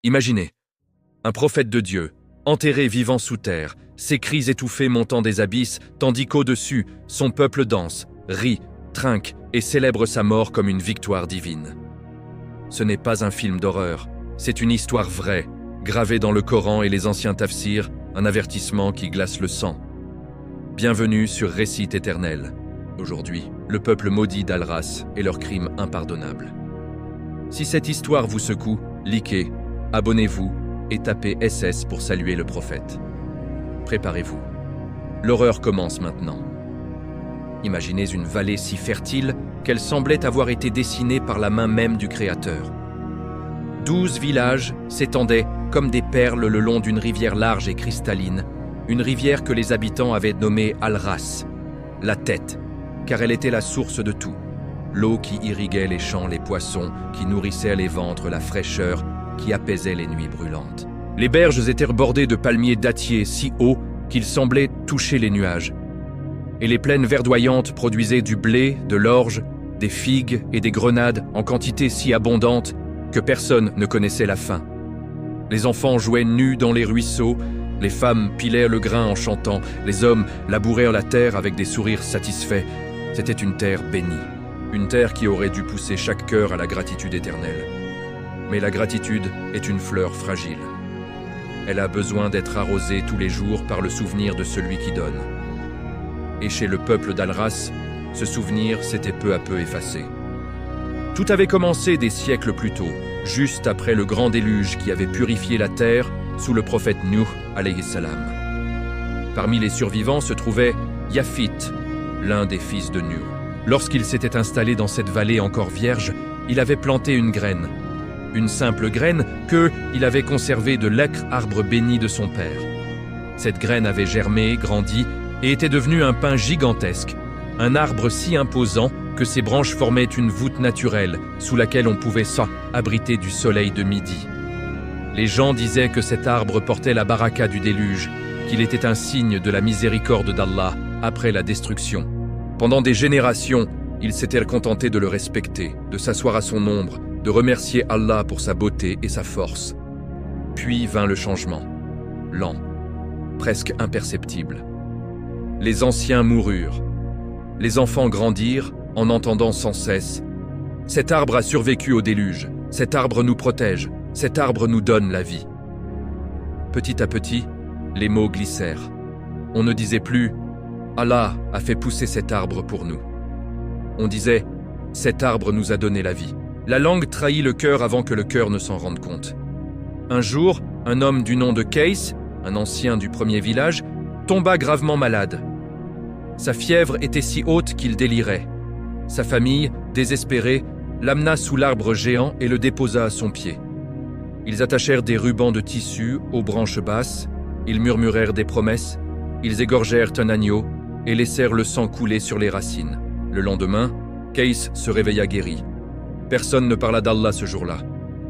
Imaginez, un prophète de Dieu, enterré vivant sous terre, ses cris étouffés montant des abysses, tandis qu'au-dessus, son peuple danse, rit, trinque et célèbre sa mort comme une victoire divine. Ce n'est pas un film d'horreur, c'est une histoire vraie, gravée dans le Coran et les anciens tafsirs, un avertissement qui glace le sang. Bienvenue sur Récit éternel. Aujourd'hui, le peuple maudit d'Al-Ras et leurs crimes impardonnables. Si cette histoire vous secoue, likez, abonnez-vous et tapez SS pour saluer le prophète. Préparez-vous. L'horreur commence maintenant. Imaginez une vallée si fertile qu'elle semblait avoir été dessinée par la main même du Créateur. 12 villages s'étendaient comme des perles le long d'une rivière large et cristalline, une rivière que les habitants avaient nommée Al-Ras, la tête, car elle était la source de tout. L'eau qui irriguait les champs, les poissons, qui nourrissait les ventres, la fraîcheur qui apaisait les nuits brûlantes. Les berges étaient bordées de palmiers dattiers si hauts qu'ils semblaient toucher les nuages. Et les plaines verdoyantes produisaient du blé, de l'orge, des figues et des grenades en quantité si abondante que personne ne connaissait la faim. Les enfants jouaient nus dans les ruisseaux, les femmes pilaient le grain en chantant, les hommes labourèrent la terre avec des sourires satisfaits. C'était une terre bénie, une terre qui aurait dû pousser chaque cœur à la gratitude éternelle. Mais la gratitude est une fleur fragile. Elle a besoin d'être arrosée tous les jours par le souvenir de celui qui donne. Et chez le peuple d'Al-Ras, ce souvenir s'était peu à peu effacé. Tout avait commencé des siècles plus tôt, juste après le grand déluge qui avait purifié la terre sous le prophète Nuh alayhi salam. Parmi les survivants se trouvait Yaphith, l'un des fils de Nuh. Lorsqu'il s'était installé dans cette vallée encore vierge, il avait planté une graine. Une simple graine qu'il avait conservée de l'acre arbre béni de son père. Cette graine avait germé, grandi et était devenue un pin gigantesque, un arbre si imposant que ses branches formaient une voûte naturelle sous laquelle on pouvait s'abriter du soleil de midi. Les gens disaient que cet arbre portait la baraka du déluge, qu'il était un signe de la miséricorde d'Allah après la destruction. Pendant des générations, ils s'étaient contentés de le respecter, de s'asseoir à son ombre, de remercier Allah pour sa beauté et sa force. Puis vint le changement, lent, presque imperceptible. Les anciens moururent. Les enfants grandirent en entendant sans cesse « Cet arbre a survécu au déluge, cet arbre nous protège, cet arbre nous donne la vie. » Petit à petit, les mots glissèrent. On ne disait plus « Allah a fait pousser cet arbre pour nous ». On disait « Cet arbre nous a donné la vie ». La langue trahit le cœur avant que le cœur ne s'en rende compte. Un jour, un homme du nom de Qays, un ancien du premier village, tomba gravement malade. Sa fièvre était si haute qu'il délirait. Sa famille, désespérée, l'amena sous l'arbre géant et le déposa à son pied. Ils attachèrent des rubans de tissu aux branches basses, ils murmurèrent des promesses, ils égorgèrent un agneau et laissèrent le sang couler sur les racines. Le lendemain, Qays se réveilla guéri. Personne ne parla d'Allah ce jour-là.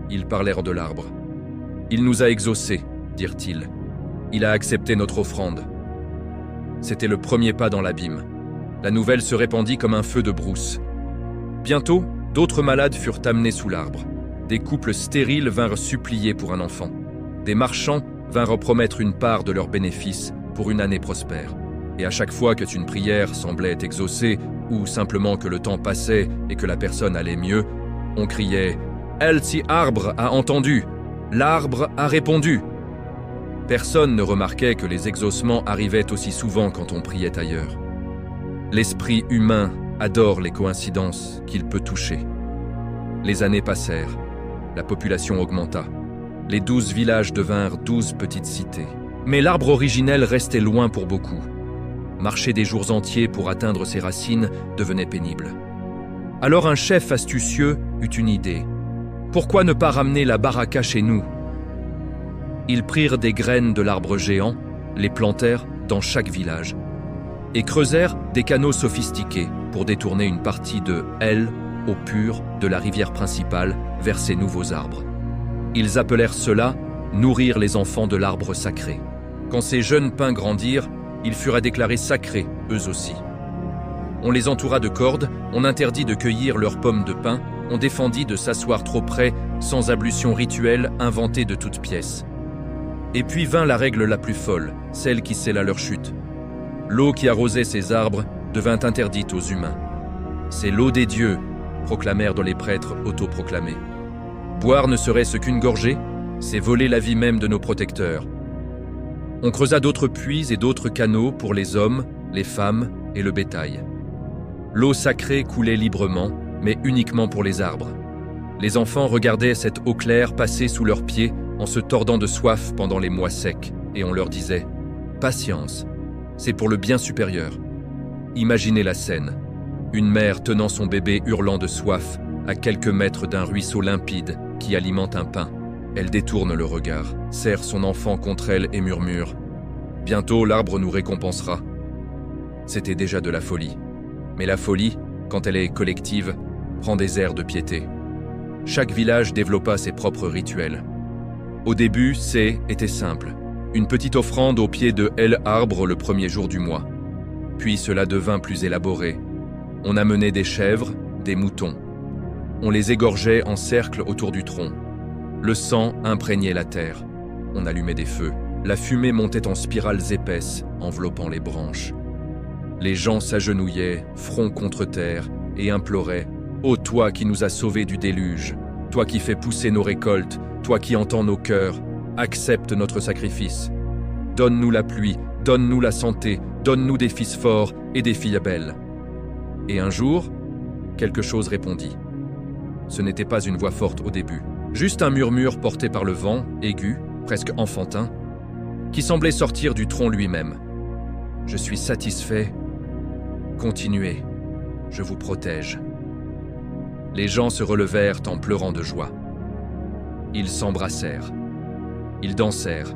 Ils parlèrent de l'arbre. « Il nous a exaucés, dirent-ils. Il a accepté notre offrande. » C'était le premier pas dans l'abîme. La nouvelle se répandit comme un feu de brousse. Bientôt, d'autres malades furent amenés sous l'arbre. Des couples stériles vinrent supplier pour un enfant. Des marchands vinrent promettre une part de leurs bénéfices pour une année prospère. Et à chaque fois qu'une prière semblait exaucée, ou simplement que le temps passait et que la personne allait mieux, on criait « El-Ti arbre a entendu, l'arbre a répondu ». Personne ne remarquait que les exaucements arrivaient aussi souvent quand on priait ailleurs. L'esprit humain adore les coïncidences qu'il peut toucher. Les années passèrent, la population augmenta. Les 12 villages devinrent 12 petites cités. Mais l'arbre originel restait loin pour beaucoup. Marcher des jours entiers pour atteindre ses racines devenait pénible. Alors un chef astucieux eut une idée. Pourquoi ne pas ramener la baraka chez nous? Ils prirent des graines de l'arbre géant, les plantèrent dans chaque village et creusèrent des canaux sophistiqués pour détourner une partie de eau pure de la rivière principale vers ces nouveaux arbres. Ils appelèrent cela « nourrir les enfants de l'arbre sacré ». Quand ces jeunes pins grandirent, ils furent déclarés sacrés, eux aussi. On les entoura de cordes, on interdit de cueillir leurs pommes de pin, on défendit de s'asseoir trop près sans ablution rituelle inventée de toutes pièces. Et puis vint la règle la plus folle, celle qui scella leur chute. L'eau qui arrosait ces arbres devint interdite aux humains. C'est l'eau des dieux, proclamèrent les prêtres autoproclamés. Boire ne serait-ce qu'une gorgée, c'est voler la vie même de nos protecteurs. On creusa d'autres puits et d'autres canaux pour les hommes, les femmes et le bétail. L'eau sacrée coulait librement, mais uniquement pour les arbres. Les enfants regardaient cette eau claire passer sous leurs pieds en se tordant de soif pendant les mois secs, et on leur disait « Patience, c'est pour le bien supérieur ». Imaginez la scène. Une mère tenant son bébé hurlant de soif à quelques mètres d'un ruisseau limpide qui alimente un pin. Elle détourne le regard, serre son enfant contre elle et murmure « Bientôt l'arbre nous récompensera ». C'était déjà de la folie. Mais la folie, quand elle est collective, prend des airs de piété. Chaque village développa ses propres rituels. Au début, était simple. Une petite offrande au pied de l'arbre le premier jour du mois. Puis cela devint plus élaboré. On amenait des chèvres, des moutons. On les égorgeait en cercle autour du tronc. Le sang imprégnait la terre. On allumait des feux. La fumée montait en spirales épaisses, enveloppant les branches. Les gens s'agenouillaient, front contre terre, et imploraient « Ô toi qui nous as sauvés du déluge, toi qui fais pousser nos récoltes, toi qui entends nos cœurs, accepte notre sacrifice. Donne-nous la pluie, donne-nous la santé, donne-nous des fils forts et des filles belles. » Et un jour, quelque chose répondit. Ce n'était pas une voix forte au début, juste un murmure porté par le vent, aigu, presque enfantin, qui semblait sortir du tronc lui-même. « Je suis satisfait. Continuez. Je vous protège. » Les gens se relevèrent en pleurant de joie. Ils s'embrassèrent. Ils dansèrent.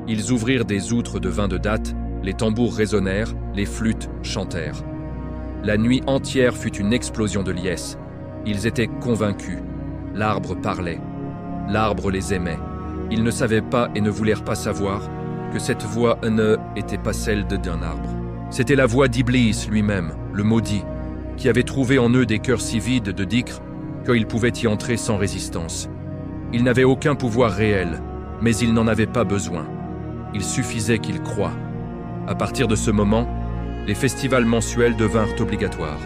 Ils ouvrirent des outres de vin de datte, les tambours résonnèrent, les flûtes chantèrent. La nuit entière fut une explosion de liesse. Ils étaient convaincus. L'arbre parlait. L'arbre les aimait. Ils ne savaient pas et ne voulèrent pas savoir que cette voix ne était pas celle d'un arbre. C'était la voix d'Iblis lui-même, le maudit, qui avait trouvé en eux des cœurs si vides de dhikr qu'ils pouvaient y entrer sans résistance. Ils n'avaient aucun pouvoir réel, mais ils n'en avaient pas besoin. Il suffisait qu'ils croient. À partir de ce moment, les festivals mensuels devinrent obligatoires.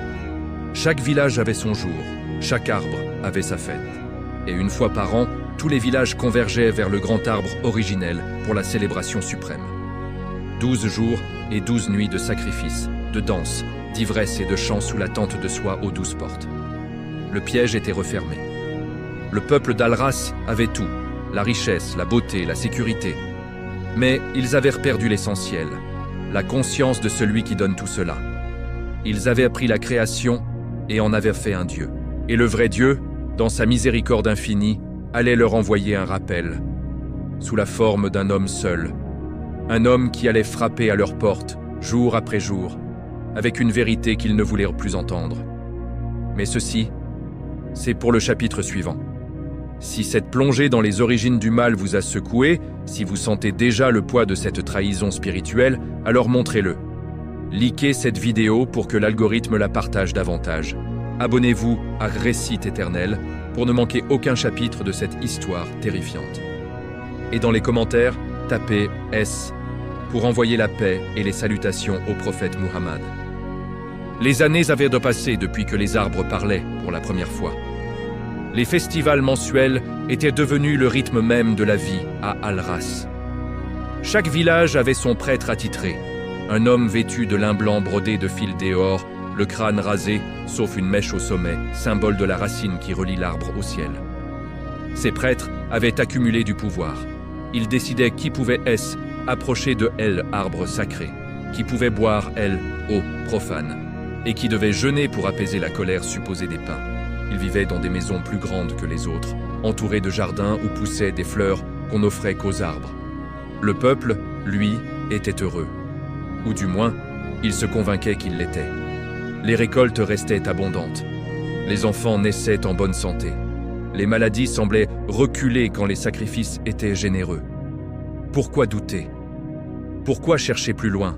Chaque village avait son jour, chaque arbre avait sa fête. Et une fois par an, tous les villages convergeaient vers le grand arbre originel pour la célébration suprême. 12 jours et 12 nuits de sacrifices, de danse, d'ivresse et de chants sous la tente de soie aux 12 portes. Le piège était refermé. Le peuple d'Al-Ras avait tout, la richesse, la beauté, la sécurité. Mais ils avaient perdu l'essentiel, la conscience de celui qui donne tout cela. Ils avaient appris la création et en avaient fait un Dieu. Et le vrai Dieu, dans sa miséricorde infinie, allait leur envoyer un rappel, sous la forme d'un homme seul, un homme qui allait frapper à leur porte, jour après jour, avec une vérité qu'ils ne voulaient plus entendre. Mais ceci, c'est pour le chapitre suivant. Si cette plongée dans les origines du mal vous a secoué, si vous sentez déjà le poids de cette trahison spirituelle, alors montrez-le. Likez cette vidéo pour que l'algorithme la partage davantage. Abonnez-vous à Récit éternel pour ne manquer aucun chapitre de cette histoire terrifiante. Et dans les commentaires, tapez S pour envoyer la paix et les salutations au prophète Muhammad. Les années avaient repassé depuis que les arbres parlaient pour la première fois. Les festivals mensuels étaient devenus le rythme même de la vie à Al-Ras. Chaque village avait son prêtre attitré, un homme vêtu de lin blanc brodé de fils d'or, le crâne rasé, sauf une mèche au sommet, symbole de la racine qui relie l'arbre au ciel. Ces prêtres avaient accumulé du pouvoir. Ils décidaient qui pouvait approcher de l'arbre sacré, qui pouvait boire eau profane, et qui devait jeûner pour apaiser la colère supposée des pins. Ils vivaient dans des maisons plus grandes que les autres, entourés de jardins où poussaient des fleurs qu'on n'offrait qu'aux arbres. Le peuple, lui, était heureux. Ou du moins, il se convainquait qu'il l'était. Les récoltes restaient abondantes. Les enfants naissaient en bonne santé. Les maladies semblaient reculer quand les sacrifices étaient généreux. Pourquoi douter? Pourquoi chercher plus loin?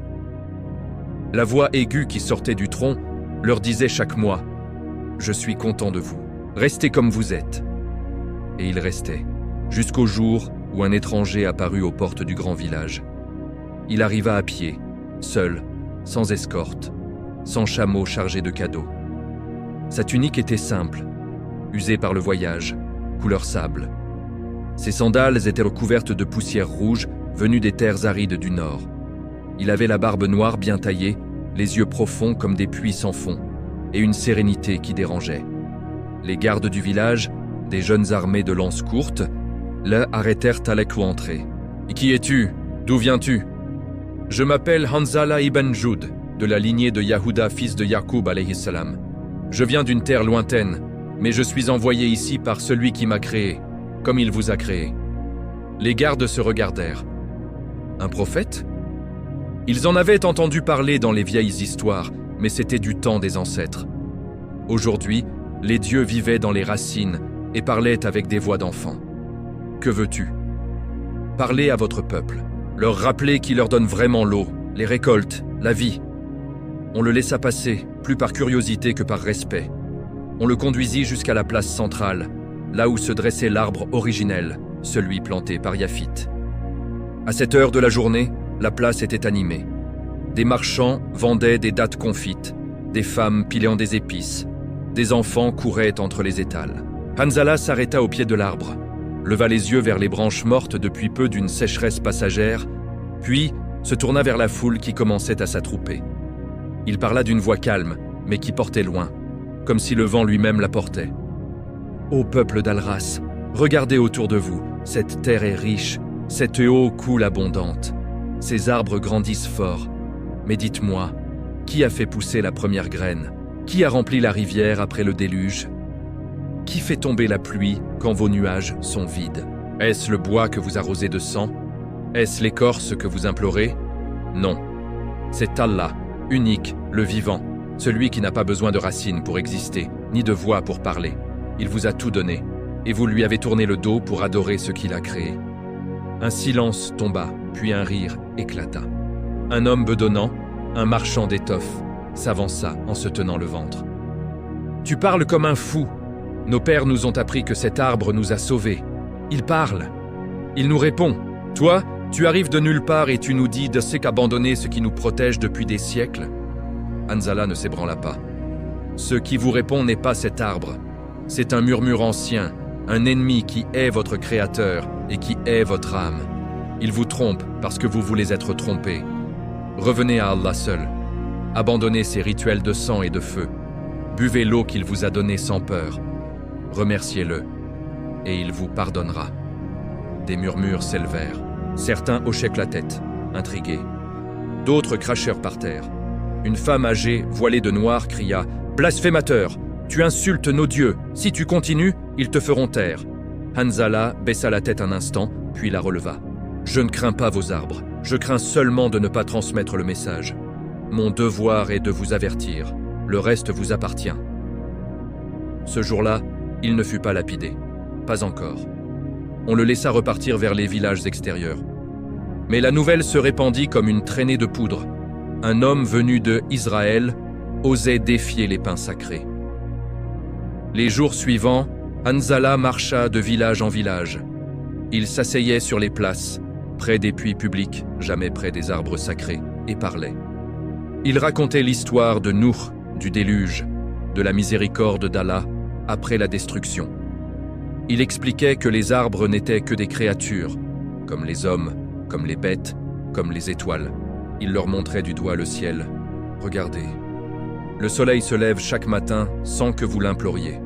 La voix aiguë qui sortait du tronc leur disait chaque mois « Je suis content de vous, restez comme vous êtes ». Et il restait, jusqu'au jour où un étranger apparut aux portes du grand village. Il arriva à pied, seul, sans escorte, sans chameau chargé de cadeaux. Sa tunique était simple, usée par le voyage, couleur sable. Ses sandales étaient recouvertes de poussière rouge venue des terres arides du nord. Il avait la barbe noire bien taillée, les yeux profonds comme des puits sans fond, et une sérénité qui dérangeait. Les gardes du village, des jeunes armés de lances courtes, le arrêtèrent à la entrée. « Qui es-tu? D'où viens-tu » ? « Je m'appelle Hanzala ibn Joud, de la lignée de Yahuda, fils de Yaqub alayhi salam. Je viens d'une terre lointaine, mais je suis envoyé ici par celui qui m'a créé, comme il vous a créé. » Les gardes se regardèrent. Un prophète ? Ils en avaient entendu parler dans les vieilles histoires, mais c'était du temps des ancêtres. Aujourd'hui, les dieux vivaient dans les racines et parlaient avec des voix d'enfants. Que veux-tu ? Parlez à votre peuple, leur rappeler qui leur donne vraiment l'eau, les récoltes, la vie. On le laissa passer, plus par curiosité que par respect. On le conduisit jusqu'à la place centrale, là où se dressait l'arbre originel, celui planté par Yaphith. À cette heure de la journée, la place était animée. Des marchands vendaient des dattes confites, des femmes pilant des épices, des enfants couraient entre les étals. Hanzala s'arrêta au pied de l'arbre, leva les yeux vers les branches mortes depuis peu d'une sécheresse passagère, puis se tourna vers la foule qui commençait à s'attrouper. Il parla d'une voix calme, mais qui portait loin, comme si le vent lui-même la portait. « Ô peuple d'Alras, regardez autour de vous, cette terre est riche, cette eau coule abondante, ces arbres grandissent fort. Mais dites-moi, qui a fait pousser la première graine? Qui a rempli la rivière après le déluge? Qui fait tomber la pluie quand vos nuages sont vides? Est-ce le bois que vous arrosez de sang? Est-ce l'écorce que vous implorez? Non. C'est Allah, unique, le vivant, celui qui n'a pas besoin de racines pour exister, ni de voix pour parler. Il vous a tout donné, et vous lui avez tourné le dos pour adorer ce qu'il a créé. Un silence tomba, puis un rire éclata. Un homme bedonnant, un marchand d'étoffes, s'avança en se tenant le ventre. « Tu parles comme un fou. Nos pères nous ont appris que cet arbre nous a sauvés. Il parle. Il nous répond. Toi, tu arrives de nulle part et tu nous dis de qu'abandonner ce qui nous protège depuis des siècles. » Hanzala ne s'ébranla pas. « Ce qui vous répond n'est pas cet arbre. C'est un murmure ancien, un ennemi qui hait votre créateur et qui hait votre âme. Il vous trompe parce que vous voulez être trompé. Revenez à Allah seul. Abandonnez ces rituels de sang et de feu. Buvez l'eau qu'il vous a donnée sans peur. Remerciez-le, et il vous pardonnera. » Des murmures s'élevèrent. Certains hochaient la tête, intrigués. D'autres crachèrent par terre. Une femme âgée, voilée de noir, cria « Blasphémateur! Tu insultes nos dieux. Si tu continues, ils te feront taire. » Hanzala baissa la tête un instant, puis la releva. « Je ne crains pas vos arbres. Je crains seulement de ne pas transmettre le message. Mon devoir est de vous avertir. Le reste vous appartient. » Ce jour-là, il ne fut pas lapidé. Pas encore. On le laissa repartir vers les villages extérieurs. Mais la nouvelle se répandit comme une traînée de poudre. Un homme venu de Israël osait défier les pains sacrés. Les jours suivants, Hanzala marcha de village en village. Il s'asseyait sur les places, près des puits publics, jamais près des arbres sacrés, et parlait. Il racontait l'histoire de Nuh, du déluge, de la miséricorde d'Allah après la destruction. Il expliquait que les arbres n'étaient que des créatures, comme les hommes, comme les bêtes, comme les étoiles. Il leur montrait du doigt le ciel. « Regardez, le soleil se lève chaque matin sans que vous l'imploriez.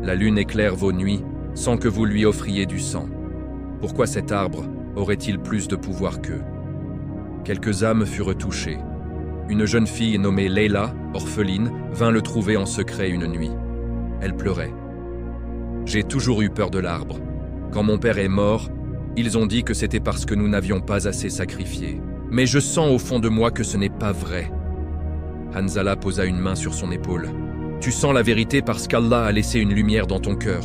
La lune éclaire vos nuits sans que vous lui offriez du sang. Pourquoi cet arbre aurait-il plus de pouvoir qu'eux ?» Quelques âmes furent touchées. Une jeune fille nommée Leila, orpheline, vint le trouver en secret une nuit. Elle pleurait. « J'ai toujours eu peur de l'arbre. Quand mon père est mort, ils ont dit que c'était parce que nous n'avions pas assez sacrifié. Mais je sens au fond de moi que ce n'est pas vrai. » Hanzala posa une main sur son épaule. « Tu sens la vérité parce qu'Allah a laissé une lumière dans ton cœur.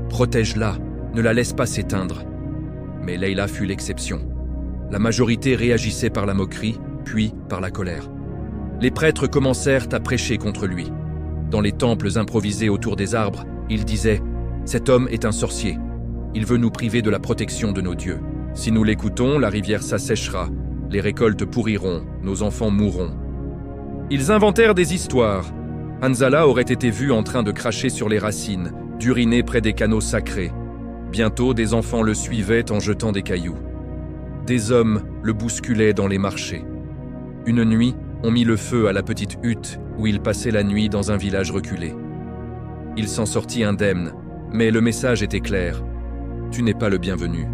Protège-la, ne la laisse pas s'éteindre. » Mais Leila fut l'exception. La majorité réagissait par la moquerie, puis par la colère. Les prêtres commencèrent à prêcher contre lui. Dans les temples improvisés autour des arbres, ils disaient « Cet homme est un sorcier. Il veut nous priver de la protection de nos dieux. Si nous l'écoutons, la rivière s'asséchera, les récoltes pourriront, nos enfants mourront. » Ils inventèrent des histoires. Hanzala aurait été vu en train de cracher sur les racines, d'uriner près des canaux sacrés. Bientôt, des enfants le suivaient en jetant des cailloux. Des hommes le bousculaient dans les marchés. Une nuit, on mit le feu à la petite hutte où il passait la nuit dans un village reculé. Il s'en sortit indemne, mais le message était clair. « Tu n'es pas le bienvenu. »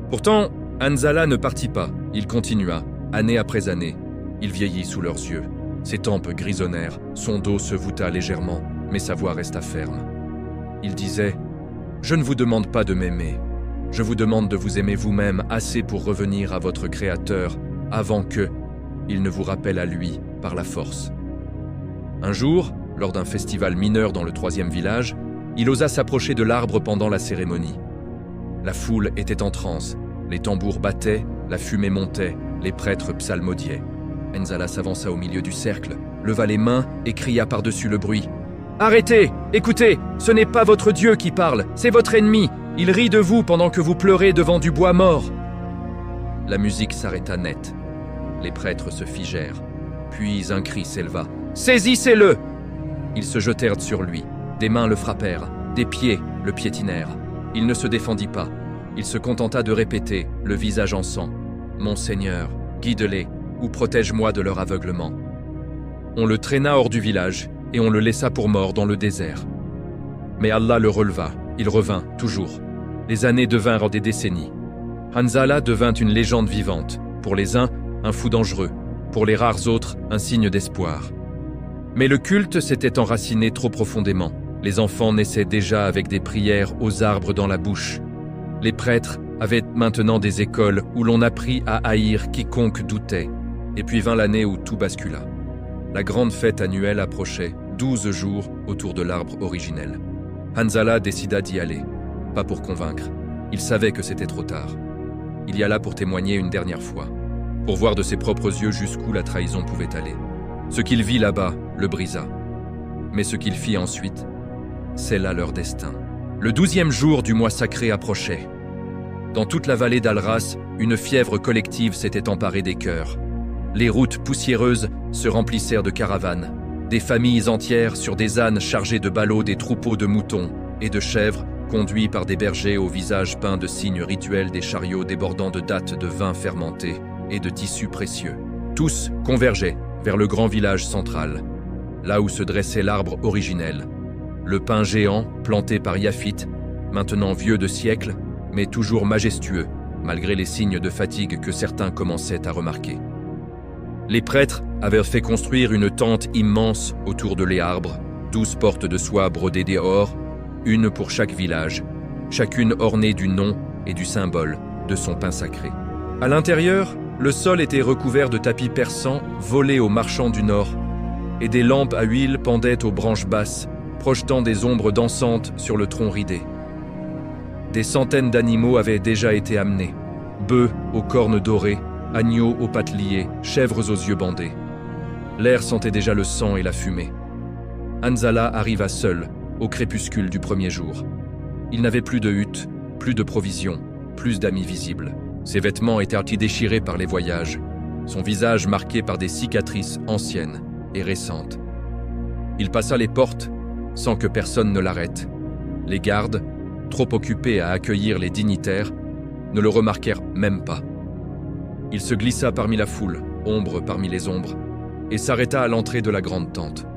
Pourtant, Hanzala ne partit pas. Il continua, année après année. Il vieillit sous leurs yeux. Ses tempes grisonnèrent, son dos se voûta légèrement, mais sa voix resta ferme. Il disait « Je ne vous demande pas de m'aimer. Je vous demande de vous aimer vous-même assez pour revenir à votre Créateur avant que il ne vous rappelle à lui par la force. » Un jour, lors d'un festival mineur dans le 3e village, il osa s'approcher de l'arbre pendant la cérémonie. La foule était en transe, les tambours battaient, la fumée montait, les prêtres psalmodiaient. Hanzala s'avança au milieu du cercle, leva les mains et cria par-dessus le bruit. « Arrêtez! Écoutez! Ce n'est pas votre Dieu qui parle, c'est votre ennemi! Il rit de vous pendant que vous pleurez devant du bois mort! » La musique s'arrêta net. Les prêtres se figèrent. Puis un cri s'éleva. « Saisissez-le » Ils se jetèrent sur lui. Des mains le frappèrent, des pieds le piétinèrent. Il ne se défendit pas. Il se contenta de répéter, le visage en sang. « Mon Seigneur, guide-les, ou protège-moi de leur aveuglement. » On le traîna hors du village, et on le laissa pour mort dans le désert. Mais Allah le releva, il revint, toujours. Les années devinrent des décennies. Hanzala devint une légende vivante. Pour les uns, un fou dangereux. Pour les rares autres, un signe d'espoir. Mais le culte s'était enraciné trop profondément. Les enfants naissaient déjà avec des prières aux arbres dans la bouche. Les prêtres avaient maintenant des écoles où l'on apprit à haïr quiconque doutait. Et puis vint l'année où tout bascula. La grande fête annuelle approchait, 12 jours autour de l'arbre originel. Hanzala décida d'y aller, pas pour convaincre. Il savait que c'était trop tard. Il y alla pour témoigner une dernière fois, pour voir de ses propres yeux jusqu'où la trahison pouvait aller. Ce qu'il vit là-bas le brisa. Mais ce qu'il fit ensuite, c'est là leur destin. Le 12e jour du mois sacré approchait. Dans toute la vallée d'Al-Ras, une fièvre collective s'était emparée des cœurs. Les routes poussiéreuses se remplissèrent de caravanes. Des familles entières sur des ânes chargés de ballots, des troupeaux de moutons et de chèvres conduits par des bergers au visage peint de signes rituels, des chariots débordant de dattes de vin fermenté et de tissus précieux. Tous convergeaient vers le grand village central, là où se dressait l'arbre originel. Le pin géant planté par Yafit, maintenant vieux de siècles, mais toujours majestueux, malgré les signes de fatigue que certains commençaient à remarquer. Les prêtres avaient fait construire une tente immense autour de les arbres, 12 portes de soie brodées d'or, une pour chaque village, chacune ornée du nom et du symbole de son pain sacré. À l'intérieur, le sol était recouvert de tapis persans volés aux marchands du Nord, et des lampes à huile pendaient aux branches basses, projetant des ombres dansantes sur le tronc ridé. Des centaines d'animaux avaient déjà été amenés, bœufs aux cornes dorées, agneaux aux pattes liées, chèvres aux yeux bandés. L'air sentait déjà le sang et la fumée. Hanzala arriva seul, au crépuscule du premier jour. Il n'avait plus de hutte, plus de provisions, plus d'amis visibles. Ses vêtements étaient déchirés par les voyages, son visage marqué par des cicatrices anciennes et récentes. Il passa les portes sans que personne ne l'arrête. Les gardes, trop occupés à accueillir les dignitaires, ne le remarquèrent même pas. Il se glissa parmi la foule, ombre parmi les ombres, et s'arrêta à l'entrée de la grande tente.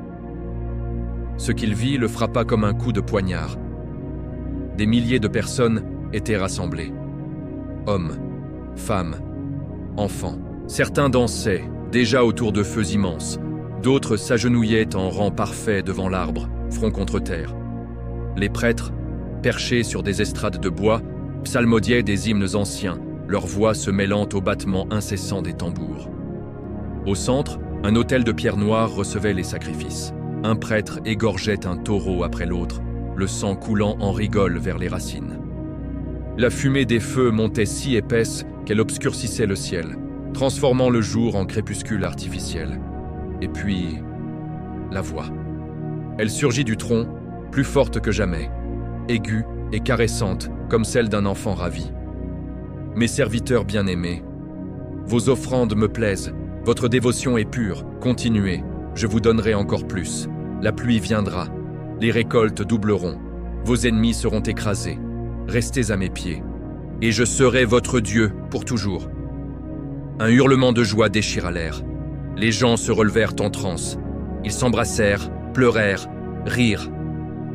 Ce qu'il vit le frappa comme un coup de poignard. Des milliers de personnes étaient rassemblées. Hommes, femmes, enfants. Certains dansaient, déjà autour de feux immenses. D'autres s'agenouillaient en rang parfait devant l'arbre, front contre terre. Les prêtres, perchés sur des estrades de bois, psalmodiaient des hymnes anciens, leur voix se mêlant au battement incessant des tambours. Au centre, un autel de pierre noire recevait les sacrifices. Un prêtre égorgeait un taureau après l'autre, le sang coulant en rigole vers les racines. La fumée des feux montait si épaisse qu'elle obscurcissait le ciel, transformant le jour en crépuscule artificiel. Et puis, la voix. Elle surgit du tronc, plus forte que jamais, aiguë et caressante comme celle d'un enfant ravi. Mes serviteurs bien-aimés, vos offrandes me plaisent, votre dévotion est pure, continuez, je vous donnerai encore plus. La pluie viendra, les récoltes doubleront, vos ennemis seront écrasés, restez à mes pieds, et je serai votre Dieu pour toujours. Un hurlement de joie déchira l'air. Les gens se relevèrent en transe. Ils s'embrassèrent, pleurèrent, rirent.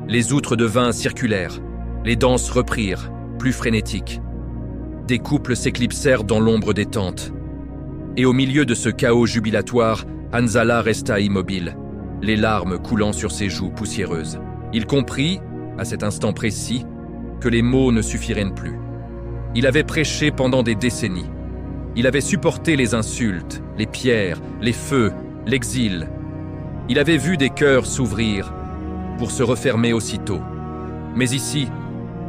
Les outres de vin circulèrent. Les danses reprirent, plus frénétiques. Des couples s'éclipsèrent dans l'ombre des tentes. Et au milieu de ce chaos jubilatoire, Hanzala resta immobile, les larmes coulant sur ses joues poussiéreuses. Il comprit, à cet instant précis, que les mots ne suffiraient plus. Il avait prêché pendant des décennies. Il avait supporté les insultes, les pierres, les feux, l'exil. Il avait vu des cœurs s'ouvrir pour se refermer aussitôt. Mais ici,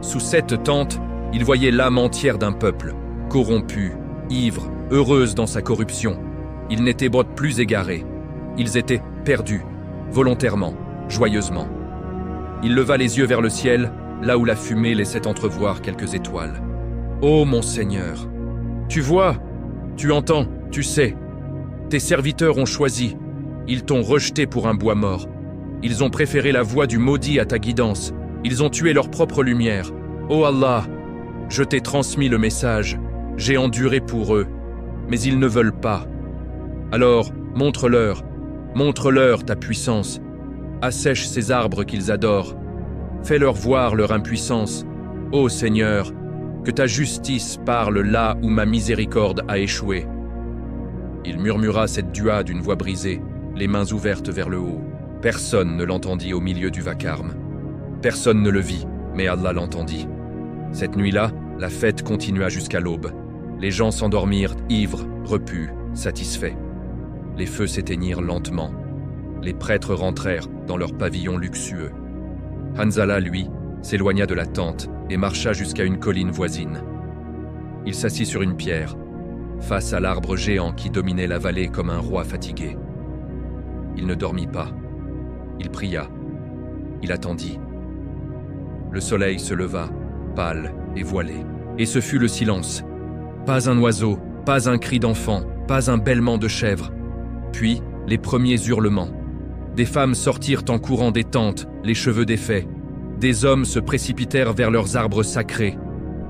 sous cette tente, il voyait l'âme entière d'un peuple, corrompu, ivre, heureuse dans sa corruption. Ils n'étaient plus égarés. Ils étaient perdus, volontairement, joyeusement. Il leva les yeux vers le ciel, là où la fumée laissait entrevoir quelques étoiles. « Ô mon Seigneur, tu vois, tu entends, tu sais. Tes serviteurs ont choisi. Ils t'ont rejeté pour un bois mort. Ils ont préféré la voix du maudit à ta guidance. Ils ont tué leur propre lumière. Ô Allah, je t'ai transmis le message. J'ai enduré pour eux. Mais ils ne veulent pas. Alors, montre-leur ta puissance. Assèche ces arbres qu'ils adorent. Fais-leur voir leur impuissance. Ô Seigneur, que ta justice parle là où ma miséricorde a échoué. » Il murmura cette dua d'une voix brisée, les mains ouvertes vers le haut. Personne ne l'entendit au milieu du vacarme. Personne ne le vit, mais Allah l'entendit. Cette nuit-là, la fête continua jusqu'à l'aube. Les gens s'endormirent, ivres, repus, satisfaits. Les feux s'éteignirent lentement. Les prêtres rentrèrent dans leurs pavillons luxueux. Hanzala, lui, s'éloigna de la tente et marcha jusqu'à une colline voisine. Il s'assit sur une pierre, face à l'arbre géant qui dominait la vallée comme un roi fatigué. Il ne dormit pas. Il pria. Il attendit. Le soleil se leva, pâle et voilé. Et ce fut le silence. Pas un oiseau, pas un cri d'enfant, pas un bêlement de chèvre. Puis, les premiers hurlements. Des femmes sortirent en courant des tentes, les cheveux défaits. Des hommes se précipitèrent vers leurs arbres sacrés.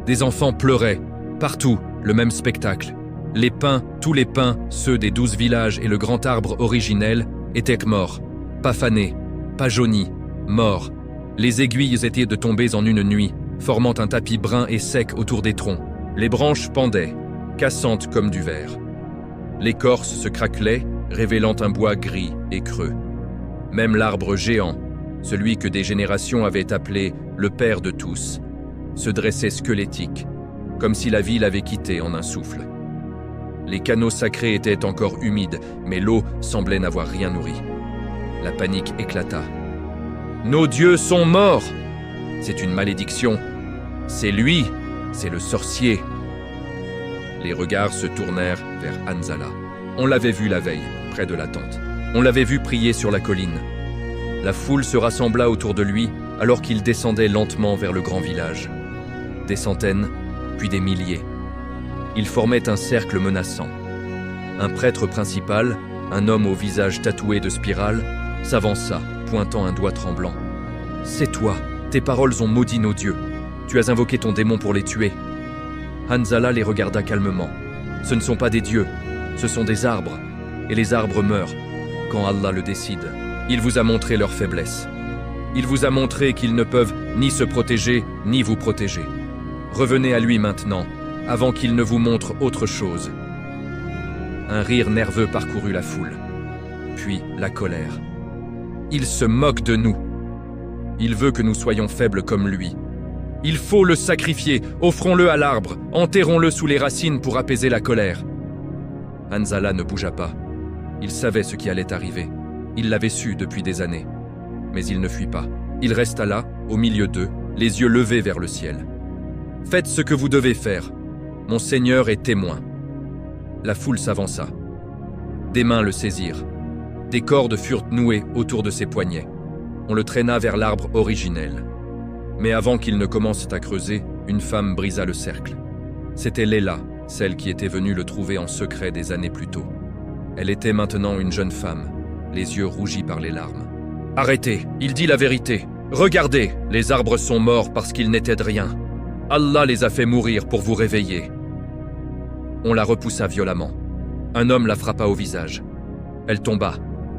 Des enfants pleuraient. Partout, le même spectacle. Les pins, tous les pins, ceux des 12 villages et le grand arbre originel, étaient morts. Pas fanés, pas jaunis, morts. Les aiguilles étaient de tomber en une nuit, formant un tapis brun et sec autour des troncs. Les branches pendaient, cassantes comme du verre. L'écorce se craquelait, révélant un bois gris et creux. Même l'arbre géant, celui que des générations avaient appelé le père de tous, se dressait squelettique, comme si la ville avait quitté en un souffle. Les canaux sacrés étaient encore humides, mais l'eau semblait n'avoir rien nourri. La panique éclata. « Nos dieux sont morts ! C'est une malédiction. C'est lui, c'est le sorcier. » Les regards se tournèrent vers Hanzala. On l'avait vu la veille, près de la tente. On l'avait vu prier sur la colline. La foule se rassembla autour de lui alors qu'il descendait lentement vers le grand village. Des centaines, puis des milliers. Ils formaient un cercle menaçant. Un prêtre principal, un homme au visage tatoué de spirales, s'avança, pointant un doigt tremblant. « C'est toi, tes paroles ont maudit nos dieux. Tu as invoqué ton démon pour les tuer. » Hanzala les regarda calmement. « Ce ne sont pas des dieux, ce sont des arbres, et les arbres meurent, quand Allah le décide. Il vous a montré leur faiblesse. Il vous a montré qu'ils ne peuvent ni se protéger, ni vous protéger. Revenez à lui maintenant, avant qu'il ne vous montre autre chose. » Un rire nerveux parcourut la foule, puis la colère. « Il se moque de nous. Il veut que nous soyons faibles comme lui. Il faut le sacrifier, offrons-le à l'arbre, enterrons-le sous les racines pour apaiser la colère. » Hanzala ne bougea pas. Il savait ce qui allait arriver. Il l'avait su depuis des années. Mais il ne fuit pas. Il resta là, au milieu d'eux, les yeux levés vers le ciel. « Faites ce que vous devez faire. Mon Seigneur est témoin. » La foule s'avança. Des mains le saisirent. Des cordes furent nouées autour de ses poignets. On le traîna vers l'arbre originel. Mais avant qu'ils ne commencent à creuser, une femme brisa le cercle. C'était Léla, celle qui était venue le trouver en secret des années plus tôt. Elle était maintenant une jeune femme, les yeux rougis par les larmes. « Arrêtez, il dit la vérité. Regardez, les arbres sont morts parce qu'ils n'étaient de rien. Allah les a fait mourir pour vous réveiller. » On la repoussa violemment. Un homme la frappa au visage. Elle tomba,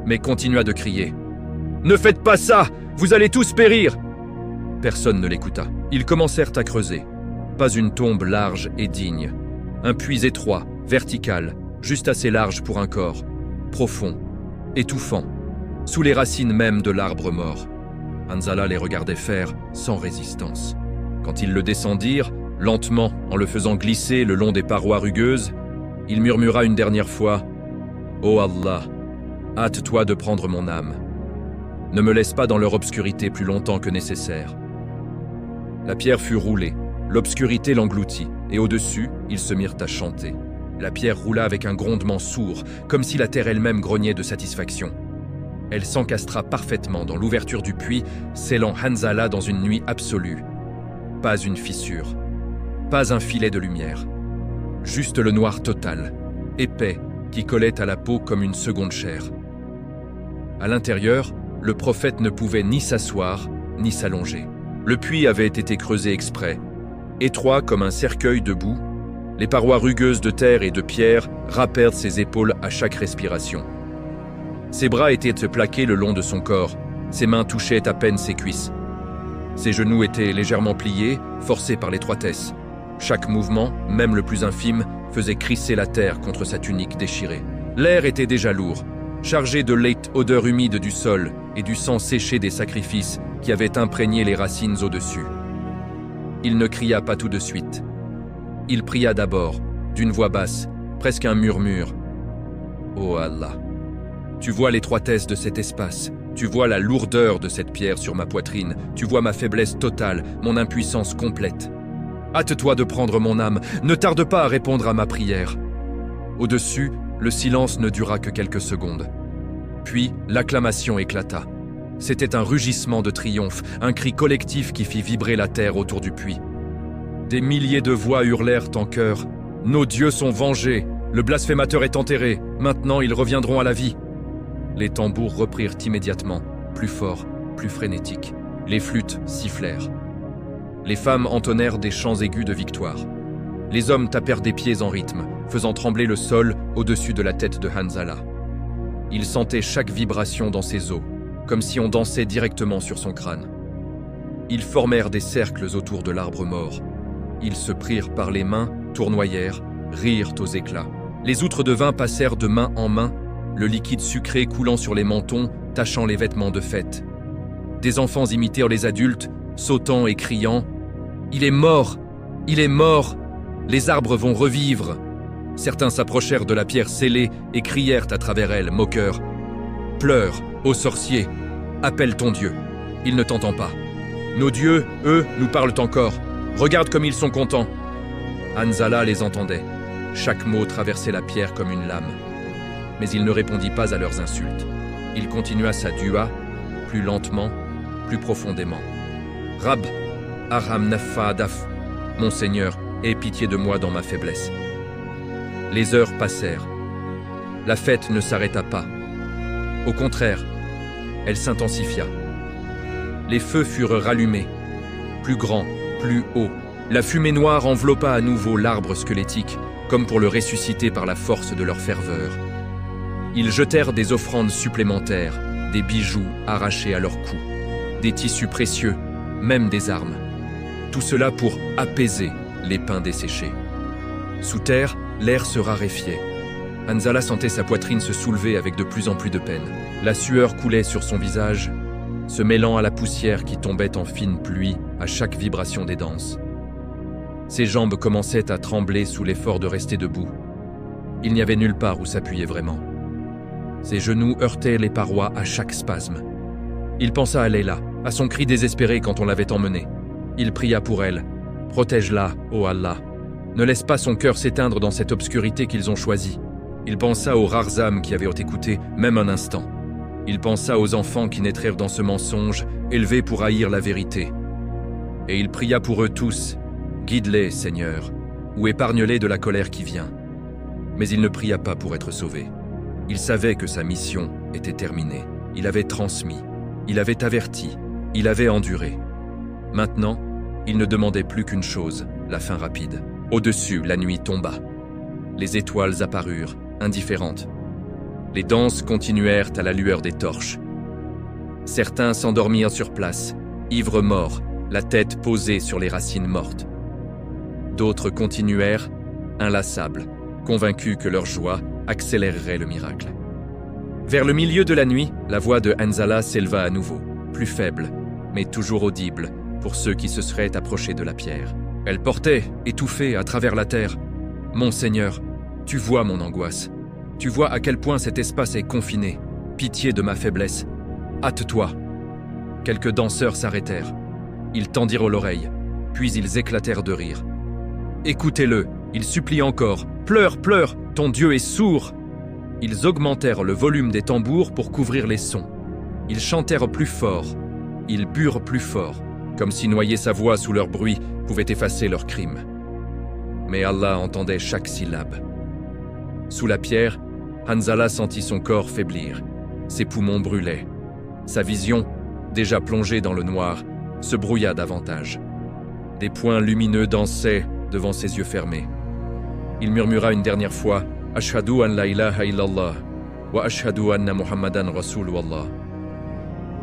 mais continua de crier. « Ne faites pas ça! Vous allez tous périr !» Personne ne l'écouta. Ils commencèrent à creuser. Pas une tombe large et digne. Un puits étroit, vertical, juste assez large pour un corps. Profond, étouffant, sous les racines même de l'arbre mort. Hanzala les regardait faire sans résistance. Quand ils le descendirent, lentement, en le faisant glisser le long des parois rugueuses, il murmura une dernière fois « Ô Allah, hâte-toi de prendre mon âme. Ne me laisse pas dans leur obscurité plus longtemps que nécessaire. » La pierre fut roulée, l'obscurité l'engloutit, et au-dessus, ils se mirent à chanter. La pierre roula avec un grondement sourd, comme si la terre elle-même grognait de satisfaction. Elle s'encastra parfaitement dans l'ouverture du puits, scellant Hanzala dans une nuit absolue. Pas une fissure, pas un filet de lumière. Juste le noir total, épais, qui collait à la peau comme une seconde chair. À l'intérieur, le prophète ne pouvait ni s'asseoir, ni s'allonger. Le puits avait été creusé exprès. Étroit comme un cercueil debout, les parois rugueuses de terre et de pierre râpèrent ses épaules à chaque respiration. Ses bras étaient plaqués le long de son corps, ses mains touchaient à peine ses cuisses. Ses genoux étaient légèrement pliés, forcés par l'étroitesse. Chaque mouvement, même le plus infime, faisait crisser la terre contre sa tunique déchirée. L'air était déjà lourd, chargé de late odeur humide du sol et du sang séché des sacrifices qui avaient imprégné les racines au-dessus. Il ne cria pas tout de suite. Il pria d'abord, d'une voix basse, presque un murmure. « Oh Allah, tu vois l'étroitesse de cet espace, tu vois la lourdeur de cette pierre sur ma poitrine, tu vois ma faiblesse totale, mon impuissance complète. Hâte-toi de prendre mon âme, ne tarde pas à répondre à ma prière. » Au-dessus, le silence ne dura que quelques secondes. Puis, l'acclamation éclata. C'était un rugissement de triomphe, un cri collectif qui fit vibrer la terre autour du puits. Des milliers de voix hurlèrent en chœur. « Nos dieux sont vengés, le blasphémateur est enterré, maintenant ils reviendront à la vie. » Les tambours reprirent immédiatement, plus forts, plus frénétiques. Les flûtes sifflèrent. Les femmes entonnèrent des chants aigus de victoire. Les hommes tapèrent des pieds en rythme, faisant trembler le sol au-dessus de la tête de Hanzala. Ils sentaient chaque vibration dans ses os, comme si on dansait directement sur son crâne. Ils formèrent des cercles autour de l'arbre mort. Ils se prirent par les mains, tournoyèrent, rirent aux éclats. Les outres de vin passèrent de main en main, le liquide sucré coulant sur les mentons, tachant les vêtements de fête. Des enfants imitèrent les adultes, sautant et criant « Il est mort! Il est mort! Les arbres vont revivre !» Certains s'approchèrent de la pierre scellée et crièrent à travers elle, moqueurs « Pleure, ô sorcier! Appelle ton Dieu! Il ne t'entend pas. Nos dieux, eux, nous parlent encore. Regarde comme ils sont contents. » Hanzala les entendait. Chaque mot traversait la pierre comme une lame. Mais il ne répondit pas à leurs insultes. Il continua sa dua, plus lentement, plus profondément. « Rab, Arham Nafadaf, mon Seigneur, aie pitié de moi dans ma faiblesse. » Les heures passèrent. La fête ne s'arrêta pas. Au contraire, elle s'intensifia. Les feux furent rallumés, plus grands, plus hauts. La fumée noire enveloppa à nouveau l'arbre squelettique, comme pour le ressusciter par la force de leur ferveur. Ils jetèrent des offrandes supplémentaires, des bijoux arrachés à leur cou, des tissus précieux, même des armes. Tout cela pour apaiser les pins desséchés. Sous terre, l'air se raréfiait. Hanzala sentait sa poitrine se soulever avec de plus en plus de peine. La sueur coulait sur son visage, se mêlant à la poussière qui tombait en fine pluie à chaque vibration des danses. Ses jambes commençaient à trembler sous l'effort de rester debout. Il n'y avait nulle part où s'appuyer vraiment. Ses genoux heurtaient les parois à chaque spasme. Il pensa à Léla, à son cri désespéré quand on l'avait emmenée. Il pria pour elle. « Protège-la, ô Allah. Ne laisse pas son cœur s'éteindre dans cette obscurité qu'ils ont choisie. » Il pensa aux rares âmes qui avaient écouté, même un instant. Il pensa aux enfants qui naîtrent dans ce mensonge, élevés pour haïr la vérité. Et il pria pour eux tous, « Guide-les, Seigneur, ou épargne-les de la colère qui vient. » Mais il ne pria pas pour être sauvé. Il savait que sa mission était terminée. Il avait transmis, il avait averti, il avait enduré. Maintenant, il ne demandait plus qu'une chose, la fin rapide. Au-dessus, la nuit tomba. Les étoiles apparurent, indifférentes. Les danses continuèrent à la lueur des torches. Certains s'endormirent sur place, ivres morts, la tête posée sur les racines mortes. D'autres continuèrent, inlassables, convaincus que leur joie accélérerait le miracle. Vers le milieu de la nuit, la voix de Hanzala s'éleva à nouveau, plus faible, mais toujours audible pour ceux qui se seraient approchés de la pierre. Elle portait, étouffée à travers la terre, « Mon Seigneur, tu vois mon angoisse. Tu vois à quel point cet espace est confiné. Pitié de ma faiblesse. Hâte-toi. » Quelques danseurs s'arrêtèrent. Ils tendirent l'oreille, puis ils éclatèrent de rire. « Écoutez-le, il supplie encore. Pleure, pleure, ton Dieu est sourd. » Ils augmentèrent le volume des tambours pour couvrir les sons. Ils chantèrent plus fort. Ils burent plus fort, comme si noyer sa voix sous leur bruit pouvait effacer leurs crimes. Mais Allah entendait chaque syllabe. Sous la pierre, Hanzala sentit son corps faiblir. Ses poumons brûlaient. Sa vision, déjà plongée dans le noir, se brouilla davantage. Des points lumineux dansaient devant ses yeux fermés. Il murmura une dernière fois « Ashhadu an la ilaha illallah wa ashhadu anna Muhammadan Rasulullah ».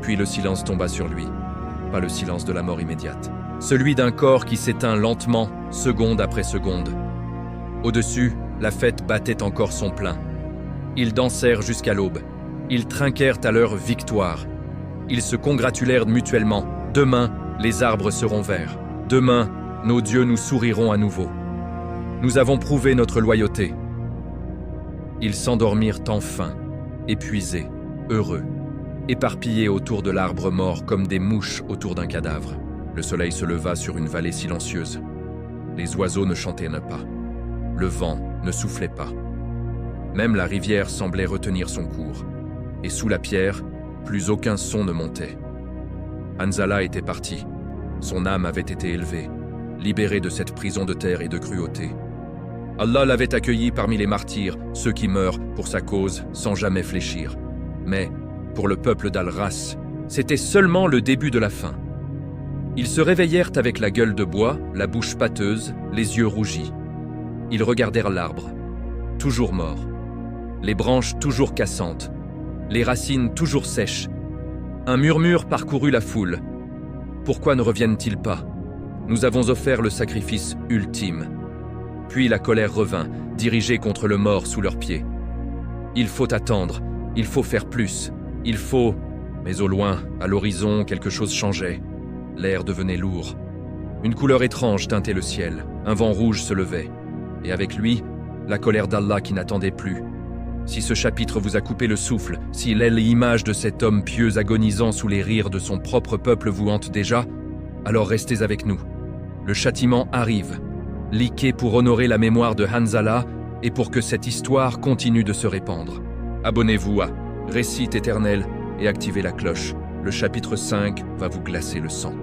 Puis le silence tomba sur lui, pas le silence de la mort immédiate. Celui d'un corps qui s'éteint lentement, seconde après seconde. Au-dessus, la fête battait encore son plein. Ils dansèrent jusqu'à l'aube. Ils trinquèrent à leur victoire. Ils se congratulèrent mutuellement. Demain, les arbres seront verts. Demain, nos dieux nous souriront à nouveau. Nous avons prouvé notre loyauté. Ils s'endormirent enfin, épuisés, heureux, éparpillés autour de l'arbre mort comme des mouches autour d'un cadavre. Le soleil se leva sur une vallée silencieuse. Les oiseaux ne chantaient pas. Le vent ne soufflait pas. Même la rivière semblait retenir son cours. Et sous la pierre, plus aucun son ne montait. Hanzala était parti. Son âme avait été élevée, libérée de cette prison de terre et de cruauté. Allah l'avait accueilli parmi les martyrs, ceux qui meurent pour sa cause sans jamais fléchir. Mais, pour le peuple d'Al-Ras, c'était seulement le début de la fin. Ils se réveillèrent avec la gueule de bois, la bouche pâteuse, les yeux rougis. Ils regardèrent l'arbre, toujours mort, les branches toujours cassantes, les racines toujours sèches. Un murmure parcourut la foule. Pourquoi ne reviennent-ils pas? Nous avons offert le sacrifice ultime. Puis la colère revint, dirigée contre le mort sous leurs pieds. Il faut attendre, il faut faire plus, il faut... Mais au loin, à l'horizon, quelque chose changeait. L'air devenait lourd. Une couleur étrange teintait le ciel, un vent rouge se levait. Et avec lui, la colère d'Allah qui n'attendait plus. Si ce chapitre vous a coupé le souffle, si l'image de cet homme pieux agonisant sous les rires de son propre peuple vous hante déjà, alors restez avec nous. Le châtiment arrive. Liquez pour honorer la mémoire de Hanzala et pour que cette histoire continue de se répandre. Abonnez-vous à Récit éternel et activez la cloche. Le chapitre 5 va vous glacer le sang.